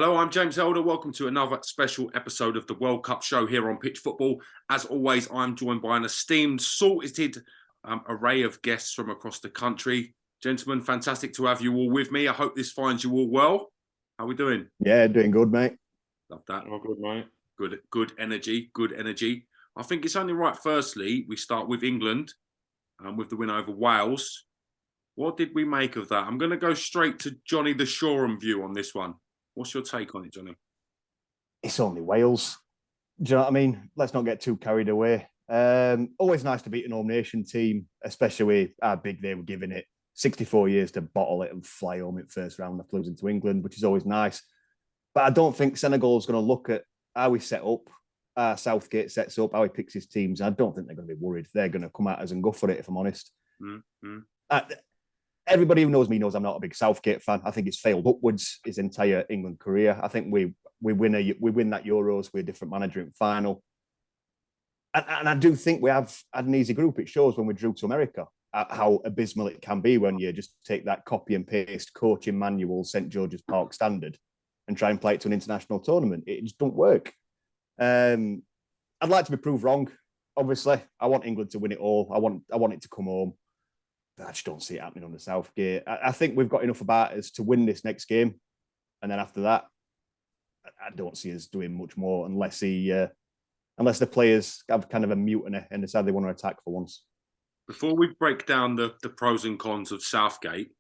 Hello, I'm James Elder. Welcome to another special episode of the World Cup show here on Pitch Football. As always, I'm joined by an esteemed, sorted array of guests from across the country. Gentlemen, fantastic to have you all with me. I hope this finds you all well. How are we doing? Yeah, doing good, mate. Love that. Oh, good, mate. Good energy. I think it's only right, firstly, we start with England with the win over Wales. What did we make of that? I'm going to go straight to Johnny the Shoreham view on this one. What's your take on it, Johnny? It's only Wales. Do you know what I mean? Let's not get too carried away. Always nice to beat an home nation team, especially with how big they were giving it. 64 years to bottle it and fly home in first round after losing to England, which is always nice. But I don't think Senegal is going to look at how we set up, Southgate sets up, how he picks his teams. I don't think they're going to be worried. They're going to come at us and go for it, if I'm honest. Mm-hmm. Everybody who knows me knows I'm not a big Southgate fan. I think he's failed upwards his entire England career. I think we win that Euros with a different manager in final. And I do think we have had an easy group. It shows when we drew to America how abysmal it can be when you just take that copy and paste coaching manual, St. George's Park standard, and try and play it to an international tournament. It just don't work. I'd like to be proved wrong. Obviously, I want England to win it all. I want it to come home. But I just don't see it happening under Southgate. I think we've got enough about us to win this next game. And then after that, I don't see us doing much more unless the players have kind of a mutiny and decide they want to attack for once. Before we break down the pros and cons of Southgate,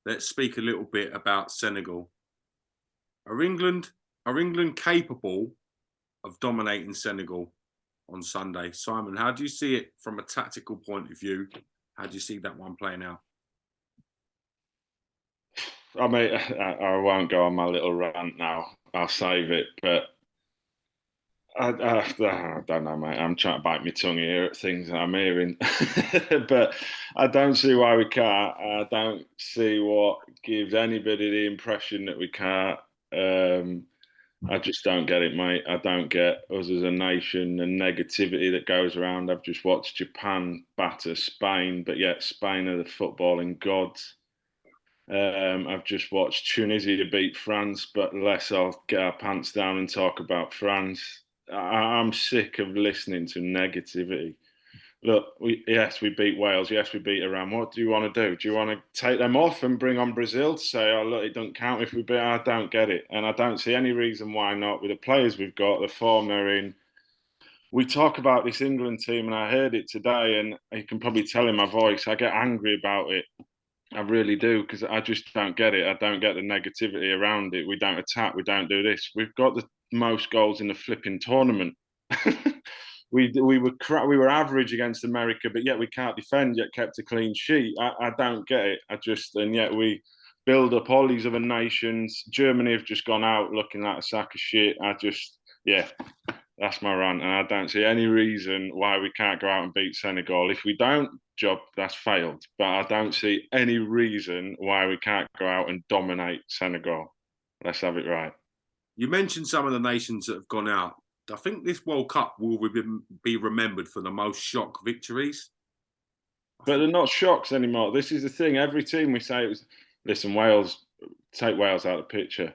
let's speak a little bit about Senegal. Are England capable of dominating Senegal on Sunday? Simon, how do you see it from a tactical point of view? How do you see that one playing out? I mean, I won't go on my little rant now. I'll save it. But I don't know, mate. I'm trying to bite my tongue here at things that I'm hearing. But I don't see why we can't. I don't see what gives anybody the impression that we can't. I just don't get it, mate. I don't get us as a nation and negativity that goes around. I've just watched Japan batter Spain, but yet Spain are the footballing gods. I've just watched Tunisia beat France, but less I'll get our pants down and talk about France. I'm sick of listening to negativity. Look, yes, we beat Wales. Yes, we beat Iran. What do you want to do? Do you want to take them off and bring on Brazil to say, oh, look, it doesn't count if we beat? I don't get it. And I don't see any reason why not. With the players we've got, the form they're in. We talk about this England team, and I heard it today, and you can probably tell in my voice, I get angry about it. I really do, because I just don't get it. I don't get the negativity around it. We don't attack. We don't do this. We've got the most goals in the flipping tournament. We were average against America, but yet we can't defend, yet kept a clean sheet. I don't get it. And yet we build up all these other nations. Germany have just gone out looking like a sack of shit. That's my rant. And I don't see any reason why we can't go out and beat Senegal. If we don't, that's failed. But I don't see any reason why we can't go out and dominate Senegal. Let's have it right. You mentioned some of the nations that have gone out. I think this World Cup will be remembered for the most shock victories. But they're not shocks anymore. This is the thing. Every team we say listen, Wales, take Wales out of the picture.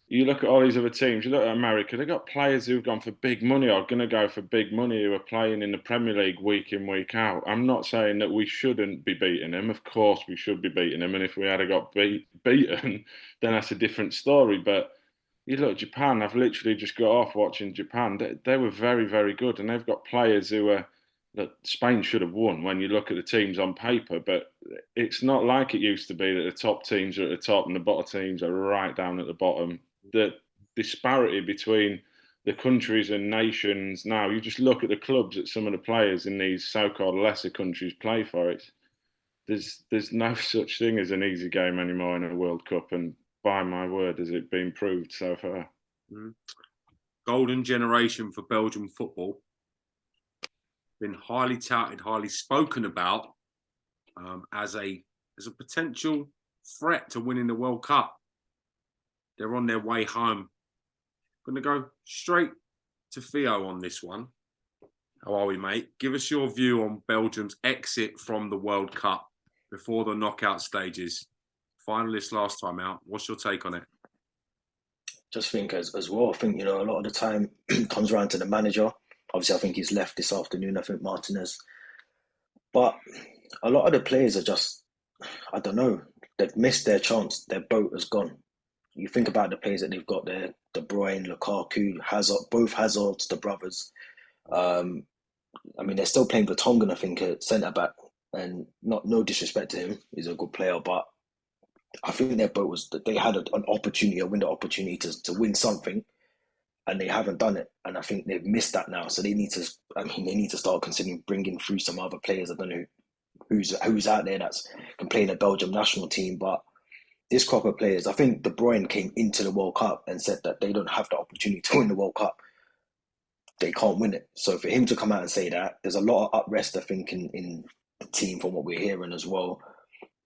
You look at all these other teams, you look at America, they've got players who've gone for big money or going to go for big money who are playing in the Premier League week in, week out. I'm not saying that we shouldn't be beating them. Of course we should be beating them. And if we had got beaten, then that's a different story. But you look at Japan, I've literally just got off watching Japan. They were very, very good. And they've got players that Spain should have won when you look at the teams on paper. But it's not like it used to be that the top teams are at the top and the bottom teams are right down at the bottom. The disparity between the countries and nations now, you just look at the clubs that some of the players in these so-called lesser countries play for. There's no such thing as an easy game anymore in a World Cup. And by my word, has it been proved so far. Golden generation for Belgium football. Been highly touted, highly spoken about as a potential threat to winning the World Cup. They're on their way home. I'm going to go straight to Theo on this one. How are we, mate? Give us your view on Belgium's exit from the World Cup before the knockout stages. Finalists last time out. What's your take on it? just think as well, I think, a lot of the time comes around to the manager. Obviously, I think he's left this afternoon, I think Martinez. But a lot of the players are just, I don't know, they've missed their chance. Their boat has gone. You think about the players that they've got there, De Bruyne, Lukaku, Hazard, both Hazards, the brothers. I mean, they're still playing Vertonghen, I think, at centre-back. And no disrespect to him, he's a good player, but I think their boat was that they had an opportunity, a window opportunity to win something, and they haven't done it. And I think they've missed that now. So they need to. I mean, they need to start considering bringing through some other players. I don't know who's out there that's can play in the Belgium national team, but this crop of players, I think De Bruyne came into the World Cup and said that they don't have the opportunity to win the World Cup. They can't win it. So for him to come out and say that, there's a lot of unrest, I think, in the team from what we're hearing as well.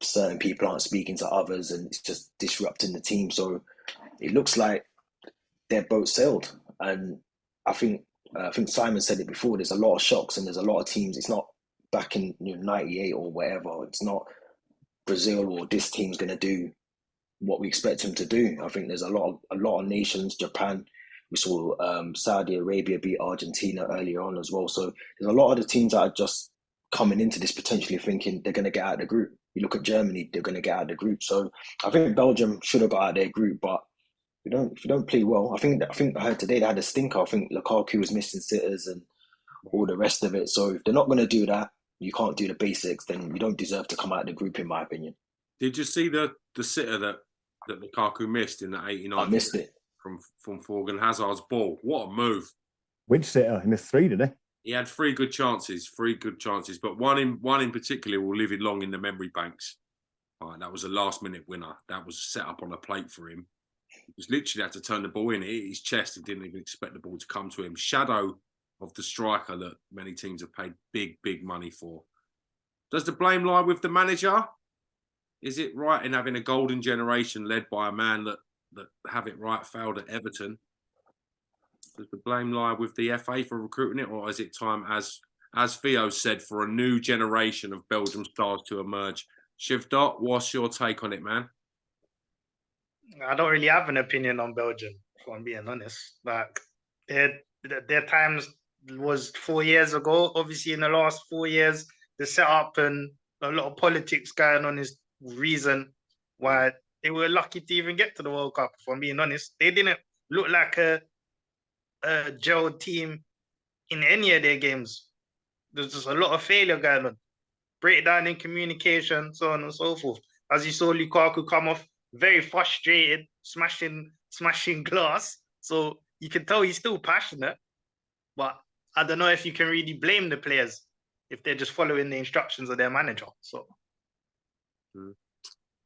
Certain people aren't speaking to others, and it's just disrupting the team. So it looks like their boat sailed. And I think Simon said it before. There's a lot of shocks, and there's a lot of teams. It's not back in '98 or whatever. It's not Brazil or this team's going to do what we expect them to do. I think there's a lot of nations. Japan, we saw Saudi Arabia beat Argentina earlier on as well. So there's a lot of the teams that are just coming into this potentially thinking they're going to get out of the group. You look at Germany, they're going to get out of the group. So I think Belgium should have got out of their group, but if you don't play well, I think I heard today they had a stinker. I think Lukaku was missing sitters and all the rest of it. So if they're not going to do that, you can't do the basics, then you don't deserve to come out of the group, in my opinion. Did you see the sitter that Lukaku missed in the 89th? I missed it. From Thorgan Hazard's ball. What a move. Which sitter? He missed 3, did he? He had three good chances, but one in particular will live long in the memory banks. That was a last-minute winner. That was set up on a plate for him. He just literally had to turn the ball in. It hit his chest. He didn't even expect the ball to come to him. Shadow of the striker that many teams have paid big money for. Does the blame lie with the manager? Is it right in having a golden generation led by a man that have it right failed at Everton? Does the blame lie with the FA for recruiting it, or is it time, as Theo said, for a new generation of Belgium stars to emerge? Shivdot, what's your take on it, man? I don't really have an opinion on Belgium, if I'm being honest. Like their times was 4 years ago. Obviously, in the last 4 years, the setup and a lot of politics going on is reason why they were lucky to even get to the World Cup. If I'm being honest, they didn't look like a gelled team in any of their games. There's just a lot of failure going on, breakdown in communication, so on and so forth. As you saw Lukaku come off very frustrated, smashing glass. So you can tell he's still passionate, but I don't know if you can really blame the players if they're just following the instructions of their manager. So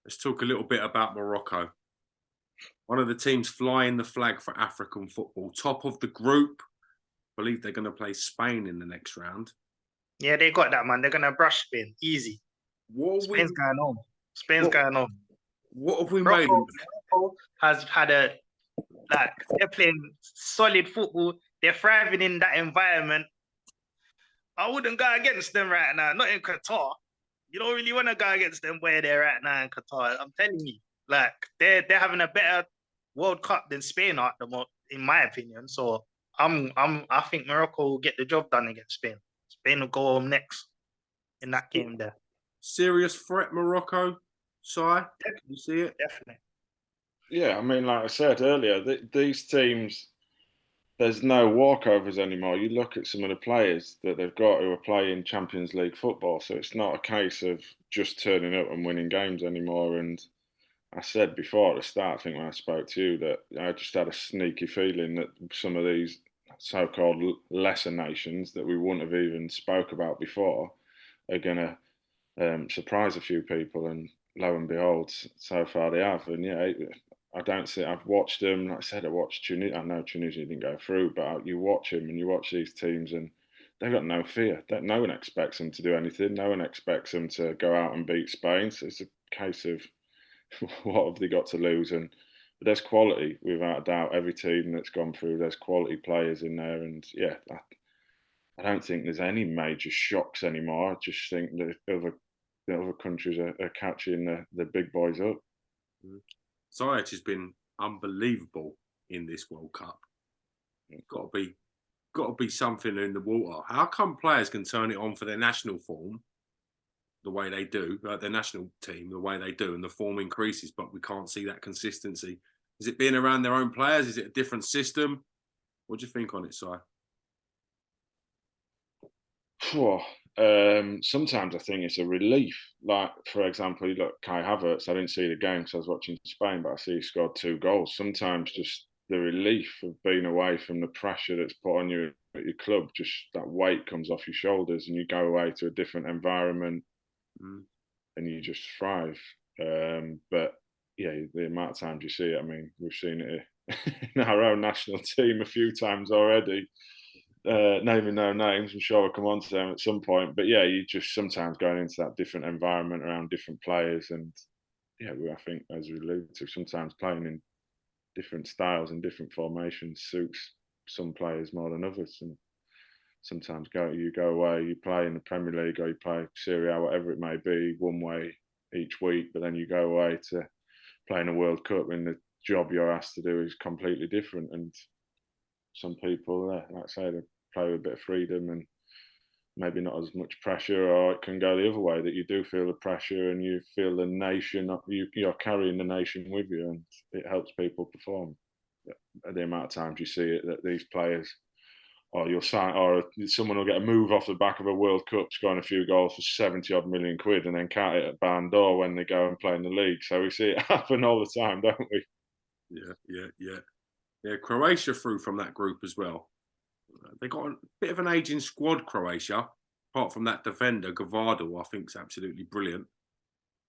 let's talk a little bit about Morocco. One of the teams flying the flag for African football, top of the group. I believe they're going to play Spain in the next round. Yeah, they got that, man. They're going to brush Spain. Easy. Spain's going home. Going home. What have we made? Morocco has had they're playing solid football. They're thriving in that environment. I wouldn't go against them right now. Not in Qatar. You don't really want to go against them where they're at now in Qatar. I'm telling you, like they're having a better World Cup than Spain are at the moment, in my opinion. So I think Morocco will get the job done against Spain. Spain will go home next in that game there. Serious threat, Morocco. Si, you see it? Definitely. Yeah, I mean, like I said earlier, these teams, there's no walkovers anymore. You look at some of the players that they've got who are playing Champions League football, so it's not a case of just turning up and winning games anymore. And I said before at the start, I think when I spoke to you, that I just had a sneaky feeling that some of these so-called lesser nations that we wouldn't have even spoke about before are going to surprise a few people. And lo and behold, so far they have. And yeah, I don't see. I've watched them. Like I said, I watched Tunisia. I know Tunisia didn't go through, but you watch them and you watch these teams, and they've got no fear. No one expects them to do anything. No one expects them to go out and beat Spain. So it's a case of what have they got to lose? But there's quality, without a doubt. Every team that's gone through, there's quality players in there, and yeah, I don't think there's any major shocks anymore. I just think that the other countries are catching the big boys up. Ziyech has been unbelievable in this World Cup. It's got to be something in the water. How come players can turn it on for their national form the way they do, like their national team the way they do, and the form increases, but we can't see that consistency? Is it being around their own players? Is it a different system? What do you think on it, Si? Sometimes I think it's a relief. Like, for example, you look, Kai Havertz, I didn't see the game because I was watching Spain, but I see he scored 2 goals. Sometimes just the relief of being away from the pressure that's put on you at your club, just that weight comes off your shoulders and you go away to a different environment and you just thrive. But yeah, the amount of times you see it, I mean, we've seen it in our own national team a few times already. Naming no names, I'm sure we'll come on to them at some point. But yeah, you just sometimes going into that different environment around different players, and yeah, I think as we alluded to, sometimes playing in different styles and different formations suits some players more than others. And sometimes you go away, you play in the Premier League or you play Serie A, whatever it may be, one way each week, but then you go away to play in a World Cup and the job you're asked to do is completely different. And some people, like I say, they play with a bit of freedom and maybe not as much pressure, or it can go the other way, that you do feel the pressure and you feel the nation, you're carrying the nation with you, and it helps people perform. The amount of times you see it, that these players, or you'll sign, or someone will get a move off the back of a World Cup, scoring a few goals for 70 odd million quid, and then count it at barn door when they go and play in the league. So we see it happen all the time, don't we? Yeah, Croatia through from that group as well. They got a bit of an aging squad, Croatia. Apart from that defender, Gvardiol, I think is absolutely brilliant.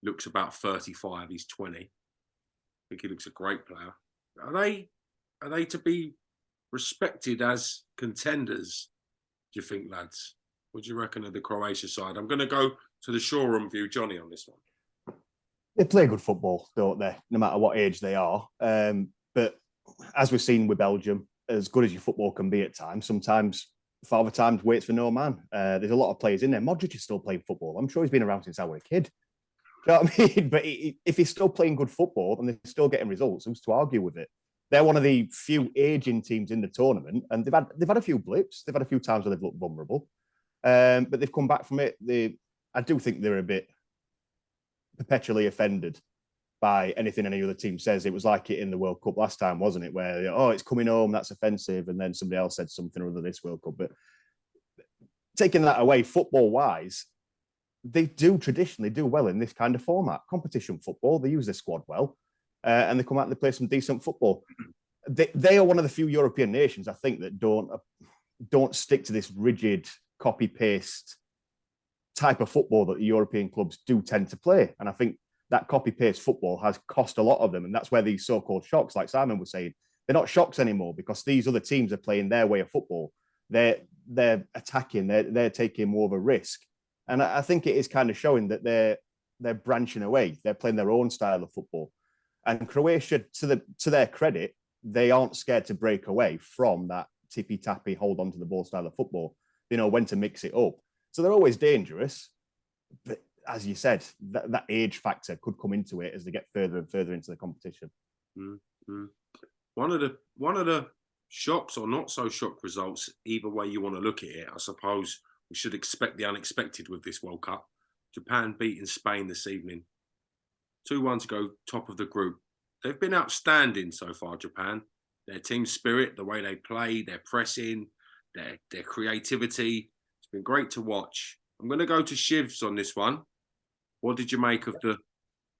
Looks about 35, he's 20. I think he looks a great player. Are they to be respected as contenders, do you think, lads? What do you reckon of the Croatia side? I'm going to go to the showroom view, Johnny, on this one. They play good football, don't they? No matter what age they are. But as we've seen with Belgium, as good as your football can be at times, sometimes Father Time waits for no man. There's a lot of players in there. Modric is still playing football. I'm sure he's been around since I was a kid. Do you know what I mean? But if he's still playing good football and they're still getting results, who's to argue with it? They're one of the few aging teams in the tournament, and they've had a few blips. They've had a few times where they've looked vulnerable, but they've come back from it. I do think they're a bit perpetually offended by anything any other team says. It was like it in the World Cup last time, wasn't it? Where, oh, it's coming home, that's offensive. And then somebody else said something or other this World Cup. But taking that away, football-wise, they do traditionally do well in this kind of format. Competition football, they use their squad well, and they come out and they play some decent football. They are one of the few European nations, I think, that don't stick to this rigid copy-paste type of football that the European clubs do tend to play. And I think that copy-paste football has cost a lot of them. And that's where these so-called shocks, like Simon was saying, they're not shocks anymore because these other teams are playing their way of football. They're attacking, they're taking more of a risk. And I think it is kind of showing that they're branching away. They're playing their own style of football. And Croatia, to their credit, they aren't scared to break away from that tippy-tappy, hold on to the ball style of football. They know when to mix it up. So they're always dangerous. But as you said, that age factor could come into it as they get further and further into the competition. Mm-hmm. One of the shocks or not so shock results, either way you want to look at it, I suppose we should expect the unexpected with this World Cup. Japan beating Spain this evening. 2-1 to go top of the group. They've been outstanding so far, Japan. Their team spirit, the way they play, their pressing, their creativity. It's been great to watch. I'm going to go to Shivs on this one. What did you make of the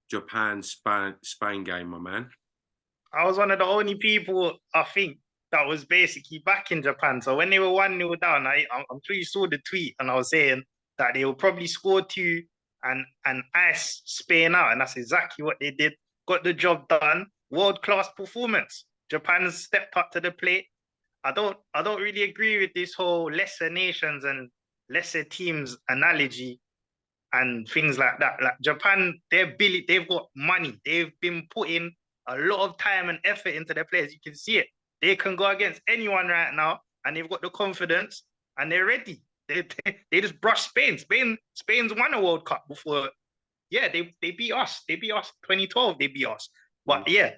Japan-Spain game, my man? I was one of the only people, I think, that was basically back in Japan. So when they were 1-0 down, I'm sure you saw the tweet, and I was saying that they will probably score 2 and ice Spain out. And that's exactly what they did. Got the job done. World-class performance. Japan stepped up to the plate. I don't really agree with this whole lesser nations and lesser teams analogy and things like that. Like Japan, they've got money. They've been putting a lot of time and effort into their players. You can see it. They can go against anyone right now, and they've got the confidence, and they're ready. They just brushed Spain. Spain's won a World Cup before. Yeah, they beat us. They beat us 2012. They beat us. But yeah,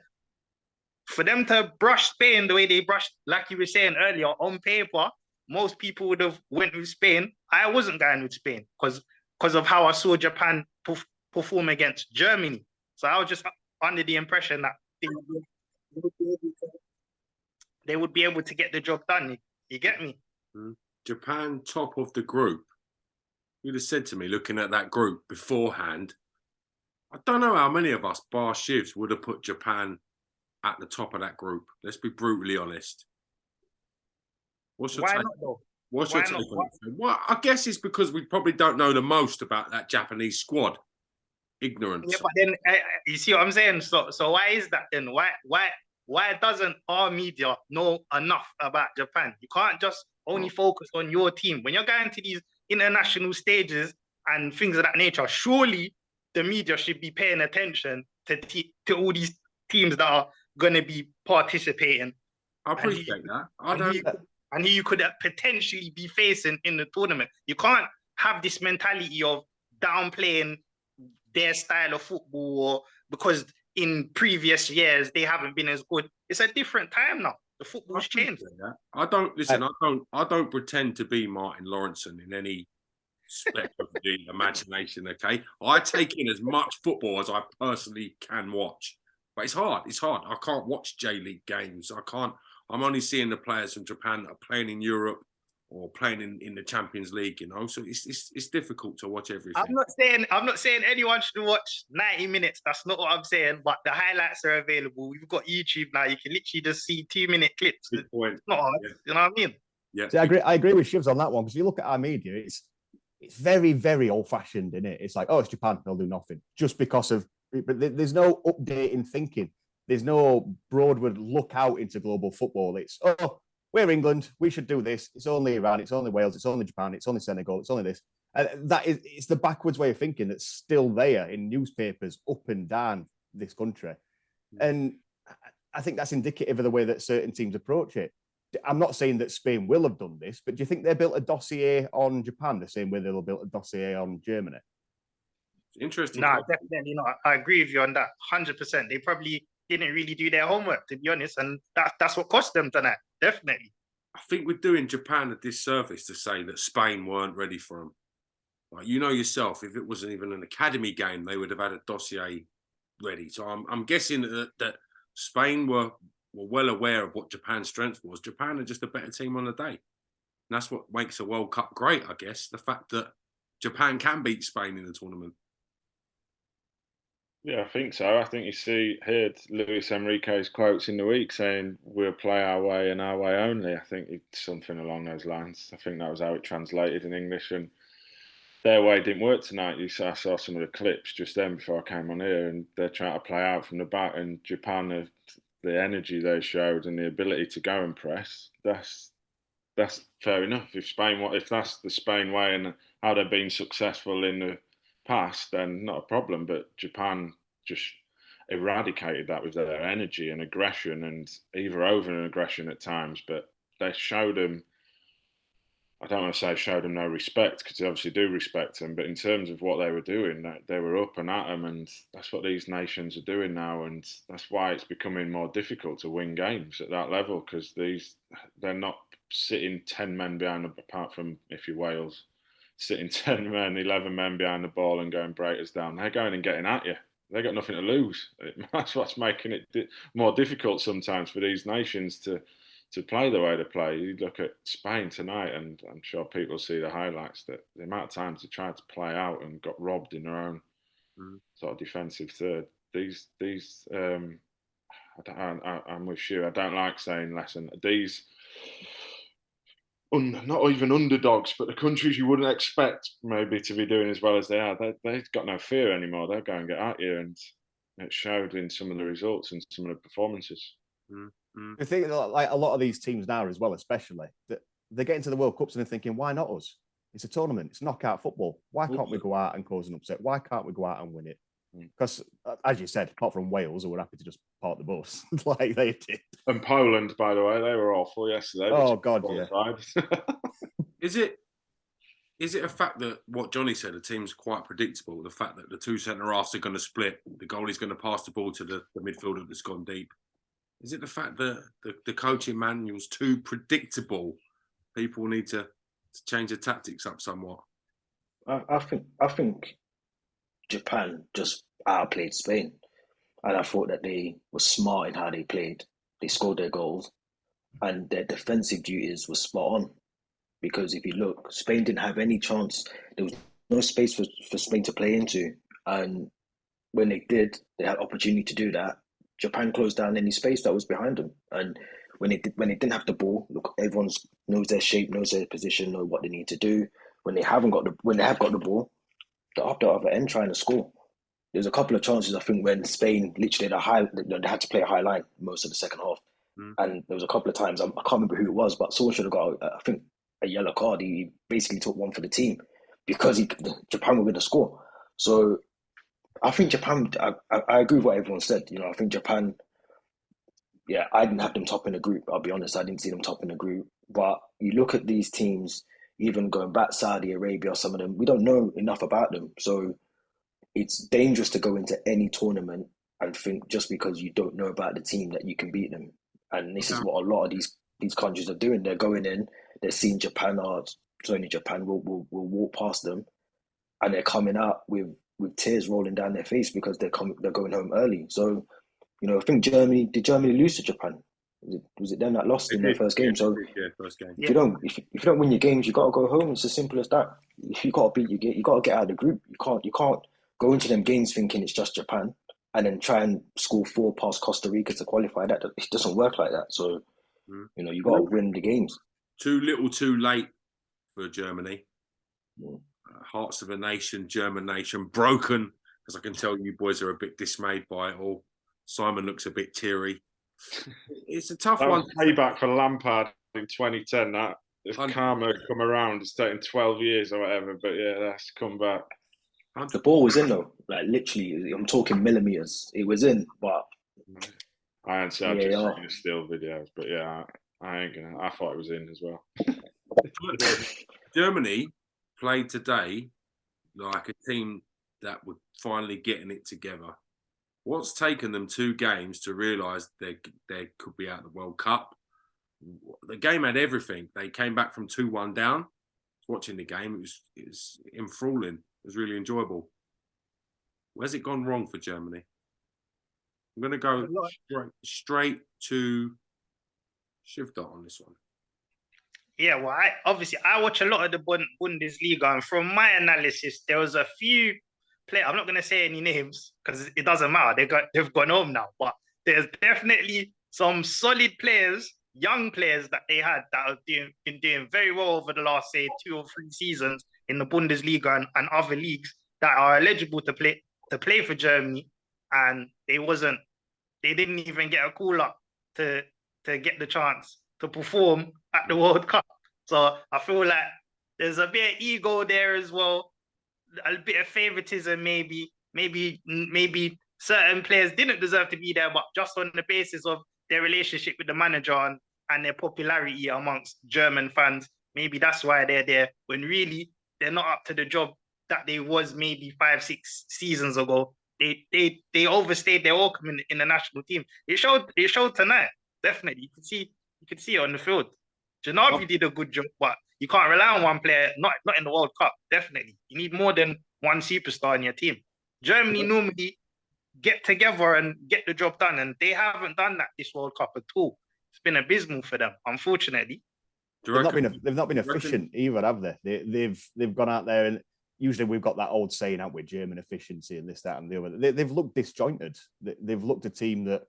for them to brush Spain the way they brushed, like you were saying earlier, on paper, most people would have went with Spain. I wasn't going with Spain because of how I saw Japan perform against Germany. So I was just under the impression that they would be able to get the job done. You get me? Japan top of the group. You'd have said to me, looking at that group beforehand, I don't know how many of us, bar Shivs, would have put Japan at the top of that group. Let's be brutally honest. What's your Why take? not though? What's Why your take not? on it? Well, I guess it's because we probably don't know the most about that Japanese squad. Ignorance. Yeah, but then you see what I'm saying. So why is that then? Why doesn't our media know enough about Japan? You can't just only focus on your team when you're going to these international stages and things of that nature. Surely the media should be paying attention to all these teams that are going to be participating. I appreciate that. And who you could potentially be facing in the tournament. You can't have this mentality of downplaying their style of football because in previous years they haven't been as good. It's a different time now. The football's changed. I don't listen. I don't pretend to be Martin Lawrenson in any spect of the imagination. Okay, I take in as much football as I personally can watch, but it's hard. It's hard. I can't watch J League games. I can't. I'm only seeing the players from Japan that are playing in Europe or playing in the Champions League, you know. So it's difficult to watch everything. I'm not saying anyone should watch 90 minutes. That's not what I'm saying. But the highlights are available. We've got YouTube now. You can literally just see 2-minute clips. Good point. It's not hard. Yeah. You know what I mean? Yeah. See, I agree with Shivs on that one because you look at our media, it's very, very old-fashioned, isn't it? It's like, oh, it's Japan, they'll do nothing just because of. But there's no update in thinking. There's no Broadward look out into global football. It's, oh, we're England, we should do this. It's only Iran, it's only Wales, it's only Japan, it's only Senegal, it's only this. And it's the backwards way of thinking that's still there in newspapers up and down this country. And I think that's indicative of the way that certain teams approach it. I'm not saying that Spain will have done this, but do you think they built a dossier on Japan the same way they'll have built a dossier on Germany? Interesting. No, definitely not. I agree with you on that, 100%. They probably didn't really do their homework, to be honest, and that's what cost them tonight. Definitely. I think we're doing Japan a disservice to say that Spain weren't ready for them. Like, you know yourself, if it wasn't even an academy game, they would have had a dossier ready. So I'm guessing that Spain were well aware of what Japan's strength was. Japan are just a better team on the day. And that's what makes a World Cup great, I guess. The fact that Japan can beat Spain in the tournament. Yeah, I think so. I think heard Luis Enrique's quotes in the week saying we'll play our way and our way only. I think it's something along those lines. I think that was how it translated in English. And their way didn't work tonight. I saw some of the clips just then before I came on here, and they're trying to play out from the back. And Japan, the energy they showed and the ability to go and press, that's fair enough. If that's the Spain way and how they've been successful in the past, then not a problem. But Japan just eradicated that with their energy and aggression, and even over an aggression at times. But they showed them. I don't want to say showed them no respect because they obviously do respect them. But in terms of what they were doing, they were up and at them, and that's what these nations are doing now. And that's why it's becoming more difficult to win games at that level because they're not sitting 10 men behind, apart from if you're Wales. Sitting 10 men, 11 men behind the ball and going break us down. They're going and getting at you. They've got nothing to lose. That's what's making it more difficult sometimes for these nations to play the way they play. You look at Spain tonight, and I'm sure people see the highlights, that the amount of times they tried to play out and got robbed in their own sort of defensive third. I'm with you. I don't like saying lesson. These... not even underdogs, but the countries you wouldn't expect maybe to be doing as well as they are, they've got no fear anymore. They'll go and get at you, and it showed in some of the results and some of the performances. I think like a lot of these teams now as well, especially, that they get into the World Cups and they're thinking, why not us? It's a tournament. It's knockout football. Why can't we go out and cause an upset? Why can't we go out and win it? Because, as you said, apart from Wales, who were happy to just park the bus like they did. And Poland, by the way, they were awful yesterday. Oh, God, yeah. Is it a fact that what Johnny said, the team's quite predictable? The fact that the two centre-halves are going to split, the goalie's going to pass the ball to the midfielder that's gone deep. Is it the fact that the coaching manual's too predictable? People need to change their tactics up somewhat. I think Japan just outplayed Spain, and I thought that they were smart in how they played. They scored their goals, and their defensive duties were spot on. Because if you look, Spain didn't have any chance. There was no space for Spain to play into, and when they did, they had opportunity to do that. Japan closed down any space that was behind them, and when they didn't have the ball, look, everyone knows their shape, knows their position, know what they need to do. When they have got the ball, they're up the other end trying to score. There's a couple of chances I think when Spain literally they had to play a high line most of the second half, and there was a couple of times I can't remember who it was, but someone should have got I think a yellow card. He basically took one for the team because Japan were going to score. So I think Japan. I agree with what everyone said. You know, I think Japan. Yeah, I didn't have them top in the group. I'll be honest, I didn't see them top in the group. But you look at these teams, even going back Saudi Arabia, some of them, we don't know enough about them. So it's dangerous to go into any tournament and think just because you don't know about the team that you can beat them. And this is what a lot of these countries are doing. They're going in, they're seeing Japan will walk past them, and they're coming out with tears rolling down their face because they're going home early. So, you know, I think did Germany lose to Japan? Was it them that lost in their first game? So first game. if you don't win your games, you got to go home. It's as simple as that. If you got to beat you got to get out of the group. You can't go into them games thinking it's just Japan and then try and score 4 past Costa Rica to qualify. That it doesn't work like that. So you know, you got to win the games. Too little, too late for Germany. Hearts of a nation, German nation, broken. Because I can tell you boys are a bit dismayed by it all. Simon looks a bit teary. It's a tough one. Payback for Lampard in 2010. That if karma come around, it's taken 12 years or whatever. But yeah, that's come back. The ball was in though, like literally. I'm talking millimeters. It was in, but I ain't seen the still videos, but yeah, I ain't gonna. I thought it was in as well. Germany played today like a team that were finally getting it together. What's taken them 2 games to realise they could be out of the World Cup? The game had everything. They came back from 2-1 down. Watching the game, it was enthralling. It was really enjoyable. Where's it gone wrong for Germany? I'm going to go straight to Shivdot on this one. Yeah, well, I watch a lot of the Bundesliga, and from my analysis, there was a few players. I'm not going to say any names because it doesn't matter. They've gone home now, but there's definitely some solid players, young players that they had that have been doing very well over the last, say, 2 or 3 seasons in the Bundesliga and other leagues that are eligible to play for Germany, and they didn't even get a call up to get the chance to perform at the World Cup. So I feel like there's a bit of ego there as well, a bit of favoritism maybe certain players didn't deserve to be there, but just on the basis of their relationship with the manager and their popularity amongst German fans, maybe that's why they're there, when really they're not up to the job that they was maybe 5-6 seasons ago. They overstayed their welcome in the national team. It showed tonight. Definitely, you could see it on the field. Janavi did a good job, but you can't rely on one player. Not in the World Cup. Definitely, you need more than one superstar in your team. Germany normally get together and get the job done, and they haven't done that this World Cup at all. It's been abysmal for them, unfortunately. They've not been efficient either, have they? They've gone out there, and usually we've got that old saying out with German efficiency and this, that, and the other. They've looked disjointed. They've looked a team that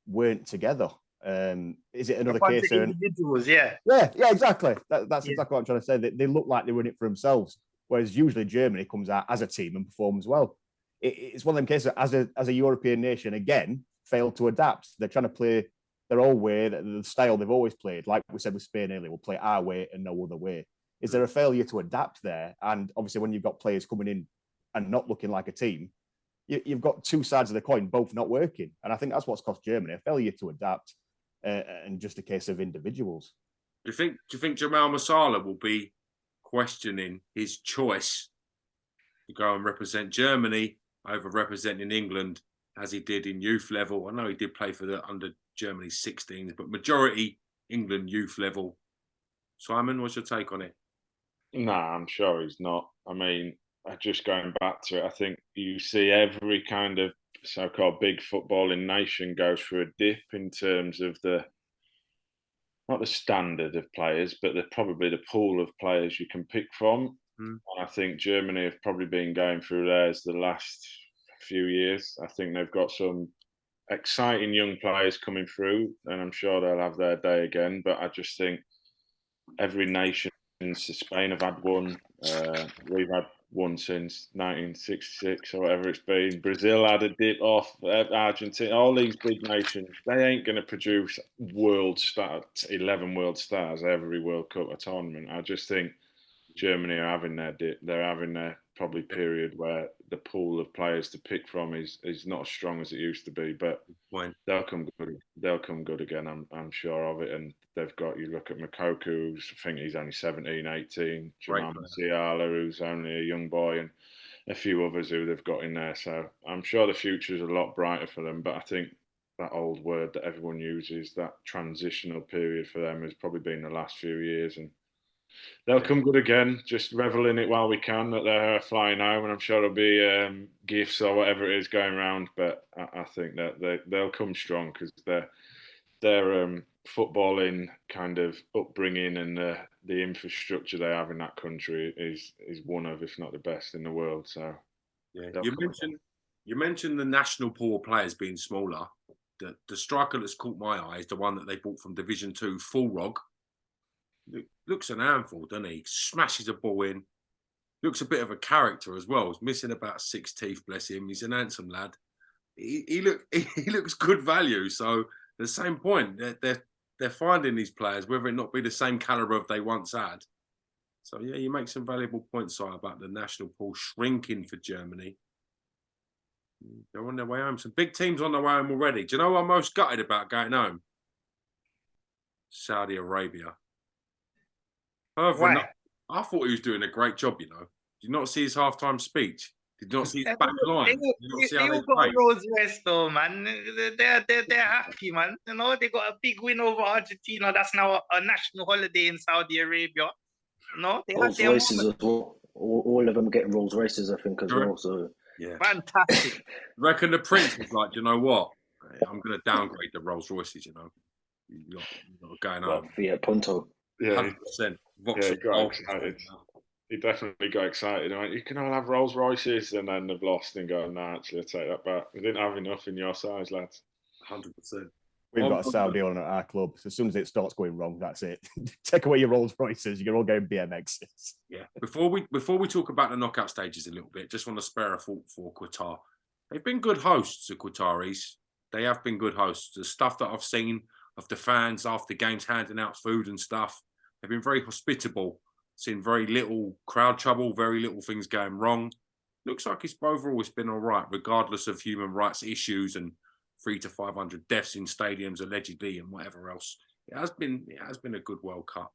weren't together. Is it another case? Individuals, yeah, exactly. That's exactly what I'm trying to say. They look like they were in it for themselves, whereas usually Germany comes out as a team and performs well. It's one of them cases as a European nation again failed to adapt. They're trying to play their own way, the style they've always played. Like we said with Spain earlier, we'll play our way and no other way. Is there a failure to adapt there? And obviously, when you've got players coming in and not looking like a team, you've got 2 sides of the coin both not working. And I think that's what's cost Germany, a failure to adapt. And just a case of individuals. Do you think Jamal Musiala will be questioning his choice to go and represent Germany over representing England as he did in youth level? I know he did play for the under Germany's 16s, but majority England youth level. Simon, what's your take on it? Nah, I'm sure he's not. I mean, just going back to it, I think you see every kind of so-called big footballing nation go through a dip in terms of not the standard of players, but probably the pool of players you can pick from. And I think Germany have probably been going through theirs the last few years. I think they've got some exciting young players coming through, and I'm sure they'll have their day again. But I just think every nation, Spain have had one. We've had one since 1966 or whatever it's been. Brazil had a dip off. Argentina, all these big nations, they ain't going to produce 11 world stars every World Cup or tournament. I just think Germany are having their dip. They're having their probably period where the pool of players to pick from is not as strong as it used to be. But they'll come good. They'll come good again. I'm sure of it. And they've got, you look at Moukoko, I think he's only 17, 18. Jamal Musiala, who's only a young boy, and a few others who they've got in there. So I'm sure the future is a lot brighter for them. But I think that old word that everyone uses, that transitional period for them, has probably been the last few years, and they'll come good again. Just revel in it while we can, that they're flying home, and I'm sure there'll be gifts or whatever it is going around. But I think that they'll come strong, because their footballing kind of upbringing and the infrastructure they have in that country is one of, if not the best in the world. So yeah, you mentioned the national pool of players being smaller. The striker that's caught my eye is the one that they bought from Division 2, Fulrog. Looks an handful, doesn't he? Smashes a ball in. Looks a bit of a character as well. He's missing about 6 teeth, bless him. He's an handsome lad. He looks good value. So the same point, they're finding these players, whether it not be the same caliber of they once had. So yeah, you make some valuable points, Si, about the national pool shrinking for Germany. They're on their way home. Some big teams on their way home already. Do you know what I'm most gutted about going home? Saudi Arabia. Why? I thought he was doing a great job, you know. Did you not see his halftime speech? Did you not see his back line? They all got a Rolls Royce though, man. They're happy, man. You know, they got a big win over Argentina. That's now a national holiday in Saudi Arabia. No, they Rolls had their Royces as well. All of them getting Rolls Royces, I think, as well. So yeah, fantastic. Reckon the Prince was like, you know what? I'm going to downgrade the Rolls Royces. You know, you're not going home. Fiat Punto. Yeah, 100%. He got excited. He definitely got excited. Like, you can all have Rolls Royces, and then they've lost and go, no, actually, I take that back. We didn't have enough in your size, lads. 100%. We've got a Saudi on at our club. So as soon as it starts going wrong, that's it. Take away your Rolls Royces, you're all going BMXs. Yeah. Before we talk about the knockout stages a little bit, just want to spare a thought for Qatar. They've been good hosts, the Qataris. They have been good hosts. The stuff that I've seen of the fans after games handing out food and stuff, they've been very hospitable. Seen very little crowd trouble, very little things going wrong. Looks like it's overall been all right, regardless of human rights issues and 300 to 500 deaths in stadiums allegedly and whatever else. It has been a good World Cup.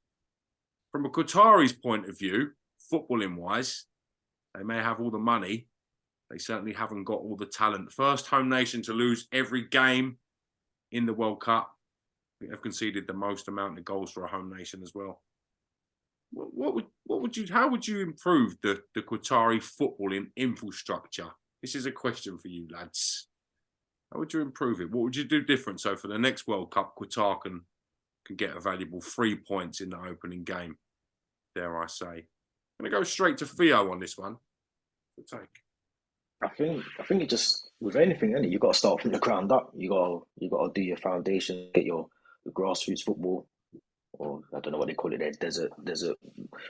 From a Qatari's point of view, footballing wise, they may have all the money. They certainly haven't got all the talent. First home nation to lose every game in the World Cup. They have conceded the most amount of goals for a home nation as well. How would you improve the Qatari footballing infrastructure? This is a question for you, lads. How would you improve it? What would you do different so for the next World Cup, Qatar can get a valuable 3 points in the opening game? Dare I say? I'm going to go straight to Theo on this one. Take. I think it just, with anything, innit, you got to start from the ground up. You got to do your foundation, get your grassroots football, or I don't know what they call it there, desert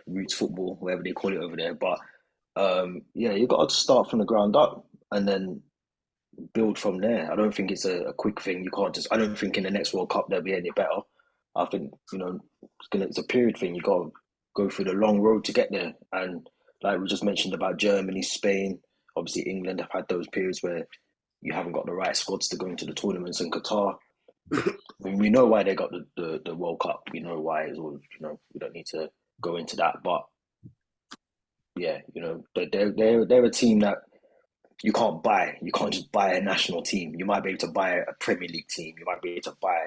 roots football, whatever they call it over there. But yeah, you got to start from the ground up and then build from there. I don't think it's a quick thing. You can't just. I don't think in the next World Cup they'll be any better. I think it's a period thing. You got to go through the long road to get there. And like we just mentioned about Germany, Spain, obviously England have had those periods where you haven't got the right squads to go into the tournaments. And Qatar, I mean, we know why they got the World Cup. We know why. It's all, we don't need to go into that. But yeah, they're a team that you can't just buy a national team. You might be able to buy a Premier League team. You might be able to buy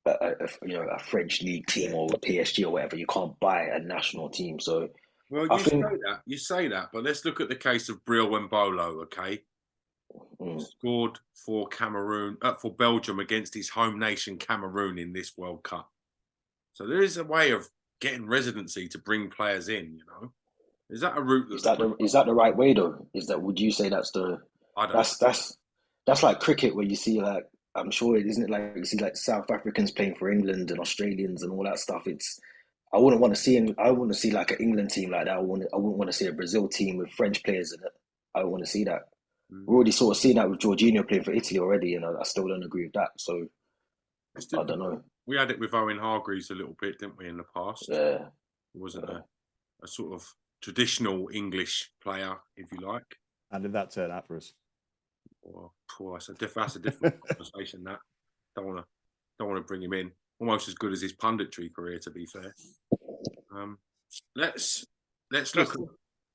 a French league team or a PSG or whatever. You can't buy a national team. So Well, I think you say that, but let's look at the case of Bril Wembolo, okay? Scored for for Belgium against his home nation Cameroon in this World Cup. So there is a way of getting residency to bring players in, you know. Is that a route is that the right way though? Would you say that's the I don't know. that's like cricket where you see like I'm sure it isn't it like you see like South Africans playing for England and Australians and all that stuff. I wouldn't want to see like an England team like that. I wouldn't want to see a Brazil team with French players in it. I don't want to see that. We're already sort of seeing that with Jorginho playing for Italy already, and I still don't agree with that. So I don't know. We had it with Owen Hargreaves a little bit, didn't we, in the past? Yeah. It wasn't a sort of traditional English player, if you like. How did that turn out for us? Well, that's a different conversation. That don't want to bring him in. Almost as good as his punditry career, to be fair. Let's look at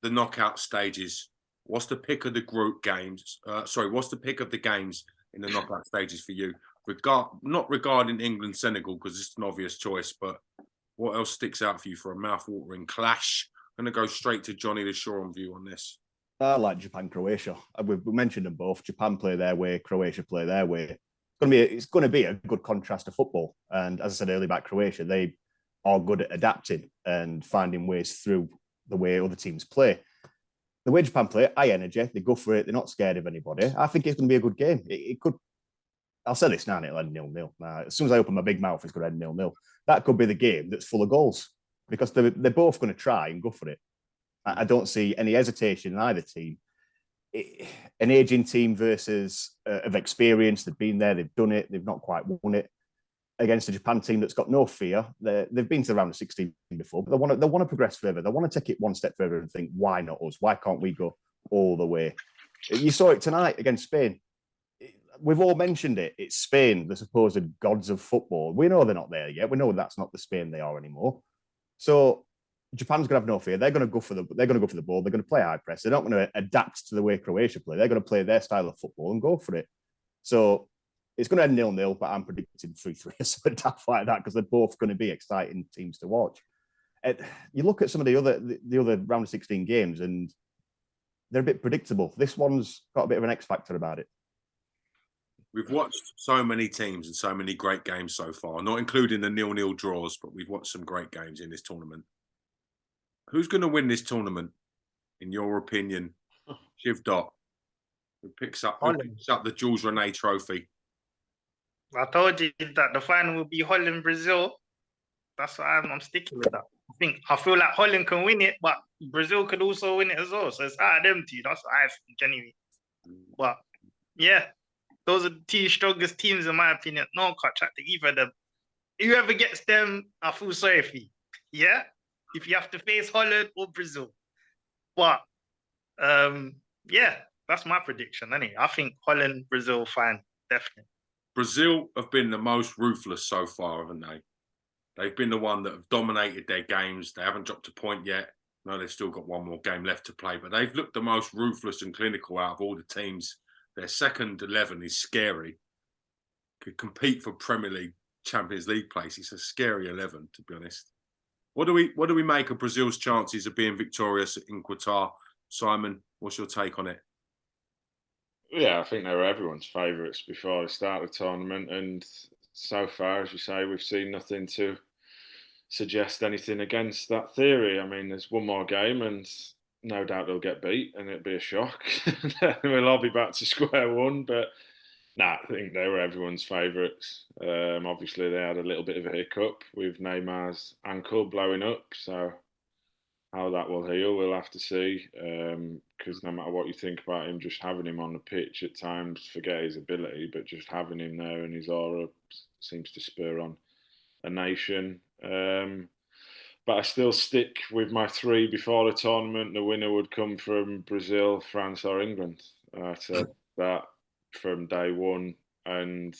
the knockout stages. What's the pick of the group games? What's the pick of the games in the knockout stages for you? Not regarding England Senegal because it's an obvious choice, but what else sticks out for you for a mouth-watering clash? I'm going to go straight to Johnny the Shore view on this. I like Japan, Croatia. We mentioned them both. Japan play their way, Croatia play their way. It's going to be a good contrast to football. And as I said earlier about Croatia, they are good at adapting and finding ways through the way other teams play. The way Japan play, high energy, they go for it. They're not scared of anybody. I think it's going to be a good game. It could. I'll say this now, it'll end 0-0. Now, as soon as I open my big mouth, it's going to end 0-0. That could be the game that's full of goals because they're both going to try and go for it. I don't see any hesitation in either team. An aging team versus of experience, they've been there, they've done it, they've not quite won it against a Japan team that's got no fear. They've been to the round of 16 before, but they want to progress further. They want to take it one step further and think, why not us? Why can't we go all the way? You saw it tonight against Spain. We've all mentioned it. It's Spain, the supposed gods of football. We know they're not there yet. We know that's not the Spain they are anymore. So Japan's going to have no fear. They're going to go for the ball. They're going to play high press. They're not going to adapt to the way Croatia play. They're going to play their style of football and go for it. So it's going to end 0-0, but I'm predicting 3-3 or something tough like that because they're both going to be exciting teams to watch. You look at some of the other round of 16 games and they're a bit predictable. This one's got a bit of an X factor about it. We've watched so many teams and so many great games so far, not including the 0-0 draws, but we've watched some great games in this tournament. Who's going to win this tournament, in your opinion? Shiv Dot, who picks up the Jules Rimet Trophy? I told you that the final will be Holland, Brazil. That's why I'm sticking with that. I feel like Holland can win it, but Brazil could also win it as well. So it's out of them two. That's what I think, genuinely. But yeah, those are the two strongest teams in my opinion. No one can't track to either of them. Whoever gets them, I feel sorry for you. Yeah, if you have to face Holland or Brazil. But yeah, that's my prediction. Anyway, I think Holland, Brazil, fine, definitely. Brazil have been the most ruthless so far, haven't they? They've been the one that have dominated their games. They haven't dropped a point yet. No, they've still got one more game left to play, but they've looked the most ruthless and clinical out of all the teams. Their second 11 is scary. Could compete for Premier League, Champions League place. It's a scary 11, to be honest. What do we make of Brazil's chances of being victorious in Qatar? Simon, what's your take on it? Yeah, I think they were everyone's favourites before the start of the tournament, and so far, as you say, we've seen nothing to suggest anything against that theory. I mean, there's one more game, and no doubt they'll get beat, and it'll be a shock. We'll all be back to square one, but I think they were everyone's favourites. Obviously, they had a little bit of a hiccup with Neymar's ankle blowing up, so how that will heal, we'll have to see. Because no matter what you think about him, just having him on the pitch at times, forget his ability, but just having him there and his aura seems to spur on a nation. But I still stick with my three before the tournament. The winner would come from Brazil, France, or England. I said that from day one, and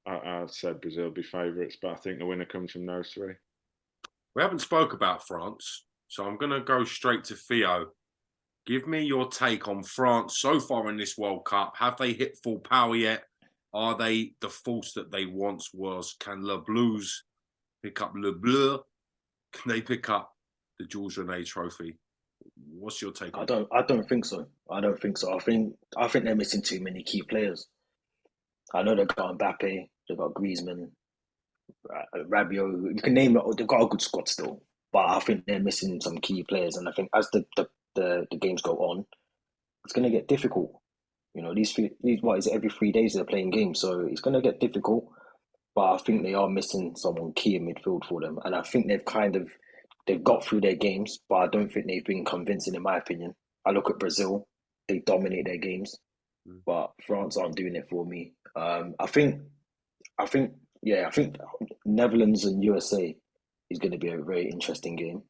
I said Brazil would be favourites, but I think the winner comes from those three. We haven't spoke about France, so I'm going to go straight to Theo. Give me your take on France so far in this World Cup. Have they hit full power yet? Are they the force that they once was? Can Le Blues pick up Le Bleu? Can they pick up the Jules Rimet Trophy? What's your take on I don't think so. I don't think so. I think they're missing too many key players. I know they've got Mbappe, they've got Griezmann, Rabiot. You can name it. They've got a good squad still, but I think they're missing some key players. And I think as the games go on, it's going to get difficult. You know, these what is it, every 3 days they're playing games, so it's going to get difficult. But I think they are missing someone key in midfield for them, and I think they've got through their games, but I don't think they've been convincing, in my opinion. I look at Brazil; they dominate their games, but France aren't doing it for me. I think Netherlands and USA is going to be a very interesting game.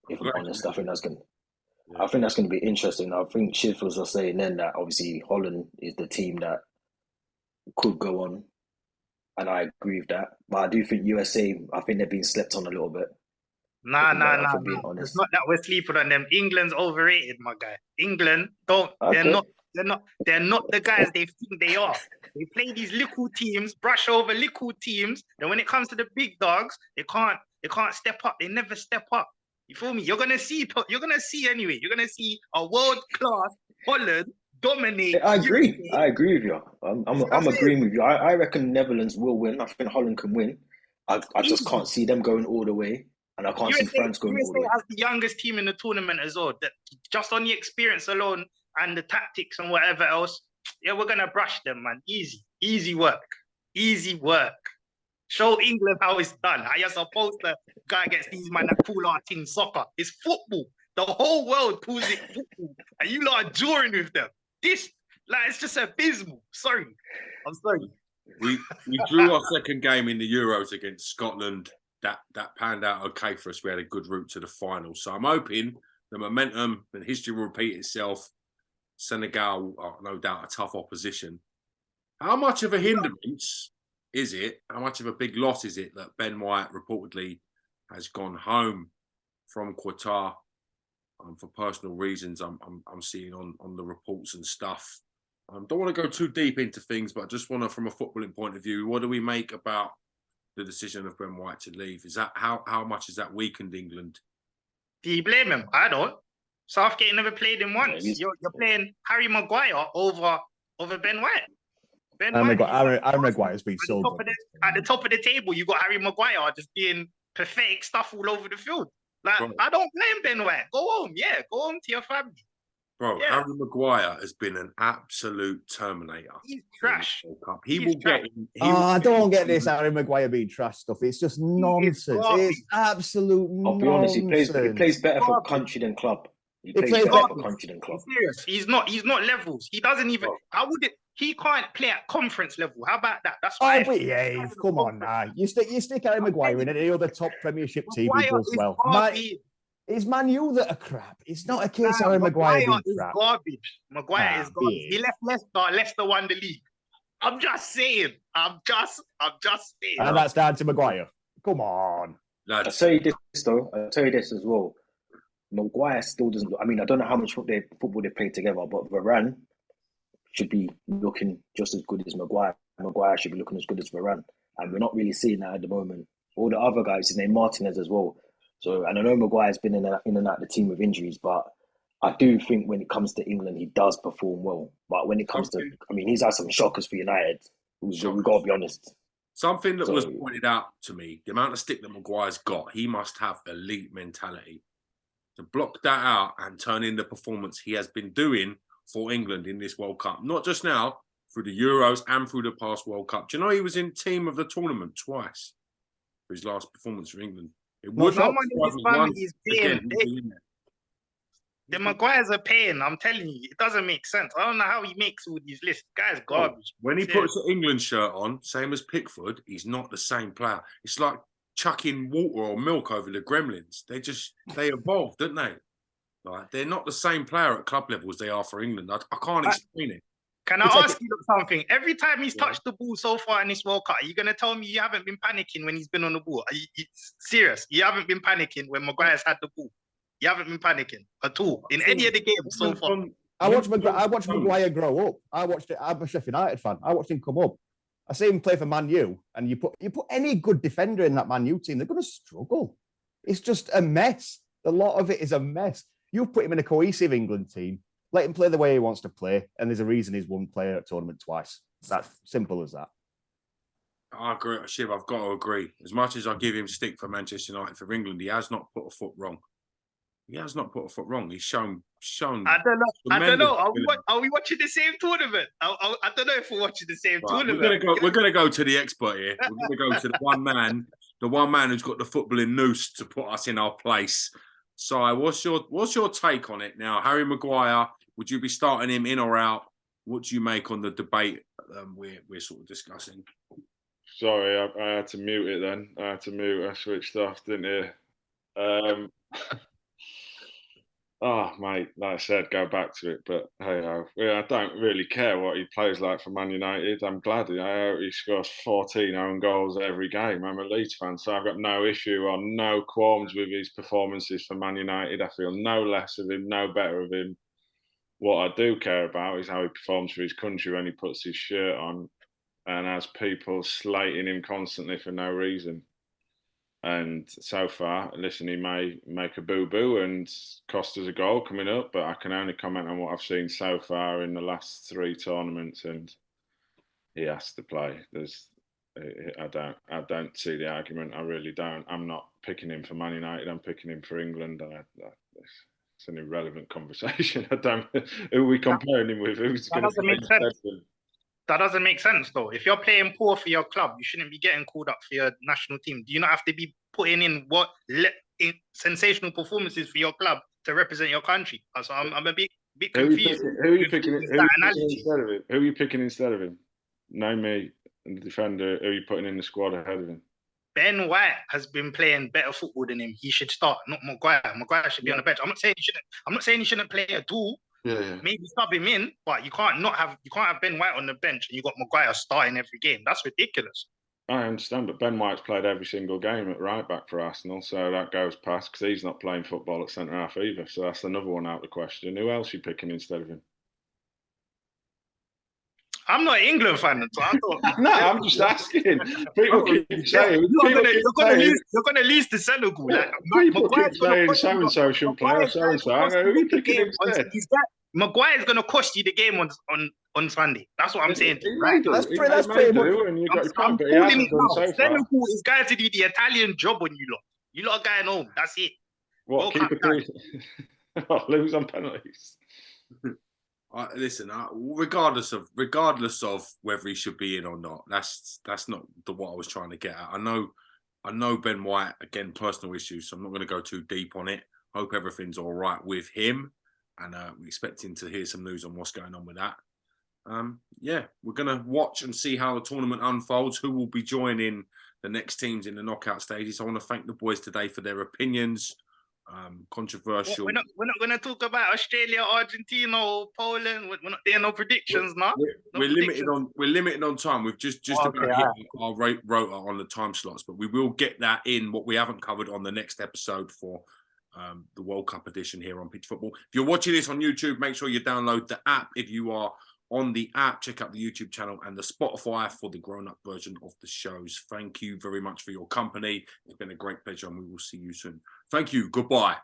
If I'm honest, I think that's going to be interesting. I think Shiv was saying then that obviously Holland is the team that could go on, and I agree with that. But I do think USA, I think they're being slept on a little bit. Nah. Being It's honest, not that we're sleeping on them. England's overrated, my guy. England don't. Okay. They're not the guys they think they are. They play these little teams, brush over little teams. Then when it comes to the big dogs, they can't step up. They never step up. You feel me? You're gonna see anyway. You're gonna see a world class Holland dominate. I agree. USA. I agree with you. I'm agreeing with you. I reckon Netherlands will win. I think Holland can win. I just can't see them going all the way, and I can't see France going all the way. USA has the youngest team in the tournament as well. That just on the experience alone and the tactics and whatever else, yeah, we're gonna brush them, man. Easy work. Show England how it's done. How you're supposed to go against these men that call our team soccer. It's football. The whole world calls it football, and you lot are drawing with them. This, it's just abysmal. Sorry, I'm sorry. We drew our second game in the Euros against Scotland. That panned out okay for us. We had a good route to the final. So I'm hoping the momentum and history will repeat itself. Senegal are no doubt a tough opposition. How much of a hindrance is it? How much of a big loss is it that Ben White reportedly has gone home from Qatar for personal reasons? I'm seeing on the reports and stuff. Don't want to go too deep into things, but I just want to, from a footballing point of view, what do we make about the decision of Ben White to leave? Is that how much has that weakened England? Do you blame him? I don't. Southgate never played him once. You're playing Harry Maguire over Ben White. Aaron Maguire's been so good. At the top of the table, you got Harry Maguire just doing pathetic stuff all over the field. Like, bro, I don't blame Ben White. Go home, go home to your family. Bro, Harry Maguire has been an absolute terminator. He's trash. I don't get this Harry Maguire being trash stuff. It's just nonsense. It's absolute nonsense. I'll be honest, he plays better for country than club. He plays better for country than club. He's not levels. He doesn't even. He can't play at conference level. How about that? That's why. Behave. Come on now. You stick Harry Maguire in any other top Premiership team who does well. It's Man U that are crap. It's not a case Harry Maguire being crap. Maguire is garbage. He left Leicester won the league. I'm just saying. I'm just saying. And that's down to Maguire. Come on. I'll tell you this though. I'll tell you this as well. Maguire still doesn't. I mean, I don't know how much football they play together, but Varane should be looking just as good as Maguire. Maguire should be looking as good as Varane, and we're not really seeing that at the moment. All the other guys, his name Martinez as well. So, and I know Maguire's been in and out of the team with injuries, but I do think when it comes to England, he does perform well. But when it comes to, I mean, he's had some shockers for United. We've got to be honest. Something that was pointed out to me, the amount of stick that Maguire's got, he must have elite mentality. To block that out and turn in the performance he has been doing for England in this World Cup. Not just now, through the Euros and through the past World Cup. Do you know he was in team of the tournament twice for his last performance for England? It would not the Maguire's a pain, I'm telling you. It doesn't make sense. I don't know how he makes all these lists. Guy's garbage. When he puts an England shirt on, same as Pickford, he's not the same player. It's like chucking water or milk over the Gremlins. They evolved, don't they? Like, they're not the same player at club level as they are for England. I can't explain it. Can I ask you something? Every time he's touched the ball so far in this World Cup, are you going to tell me you haven't been panicking when he's been on the ball? Are you serious? You haven't been panicking when Maguire's had the ball? You haven't been panicking at all in any of the games so far. I watched Maguire grow up. I'm a Sheffield United fan. I watched him come up. I see him play for Man U, and you put any good defender in that Man U team, they're going to struggle. It's just a mess. A lot of it is a mess. You put him in a cohesive England team, let him play the way he wants to play, and there's a reason he's won player at tournament twice. That's simple as that. I agree, Shiv. I've got to agree. As much as I give him stick for Manchester United, for England, he has not put a foot wrong. He has not put a foot wrong. He's shown. I don't know. Are we watching the same tournament? I don't know if we're watching the same tournament. We're gonna go to the expert here. We're gonna go to the one man who's got the footballing noose to put us in our place. So, what's your take on it now? Harry Maguire, would you be starting him in or out? What do you make on the debate we're sort of discussing? Sorry, I had to mute it then. I switched off, didn't you? Oh, mate, like I said, go back to it. But hey, I don't really care what he plays like for Man United. I'm glad he scores 14 own goals every game. I'm a Leeds fan, so I've got no issue or no qualms with his performances for Man United. I feel no less of him, no better of him. What I do care about is how he performs for his country when he puts his shirt on and has people slating him constantly for no reason. And so far, listen, he may make a boo-boo and cost us a goal coming up, but I can only comment on what I've seen so far in the last 3 tournaments, and he has to play. I don't see the argument. I really don't. I'm not picking him for Man United. I'm picking him for England. It's an irrelevant conversation. Who are we comparing him with? Who's going to make sense? That doesn't make sense, though. If you're playing poor for your club, you shouldn't be getting called up for your national team. Do you not have to be putting in sensational performances for your club to represent your country? So I'm a bit confused. Who are you picking instead of him? Name me the defender. Who are you putting in the squad ahead of him? Ben White has been playing better football than him. He should start, not Maguire. Maguire should be on the bench. I'm not saying he shouldn't play at all. Yeah. Maybe sub him in, but you can't have Ben White on the bench and you got Maguire starting every game. That's ridiculous. I understand, but Ben White's played every single game at right back for Arsenal, so that goes past because he's not playing football at centre half either. So that's another one out of the question. Who else are you picking instead of him? I'm not an England fan, so I thought. No, I'm just asking. People keep saying you're gonna lose to Senegal. Like, people keep saying so and so shouldn't play, so and so. Who are you picking instead? Maguire's gonna cost you the game on Sunday. That's what I'm saying. Right? That's pretty much. Senegal is going to do the Italian job on you lot. You lot are going home. That's it. What? Keep it lose on penalties. Listen, regardless of whether he should be in or not, that's not what I was trying to get at. I know Ben White, again, personal issues, so I'm not going to go too deep on it. Hope everything's all right with him, and we're expecting to hear some news on what's going on with that. We're going to watch and see how the tournament unfolds, who will be joining the next teams in the knockout stages. I want to thank the boys today for their opinions. Controversial. We're not going to talk about Australia, Argentina, or Poland. We're not doing no predictions now. We're limited on time. We've just about hit our rota on the time slots, but we will get that in what we haven't covered on the next episode for the World Cup edition here on Pitch Football. If you're watching this on YouTube, make sure you download the app. If you are on the app, check out the YouTube channel and the Spotify for the grown-up version of the shows. Thank you very much for your company. It's been a great pleasure, and we will see you soon. Thank you. Goodbye.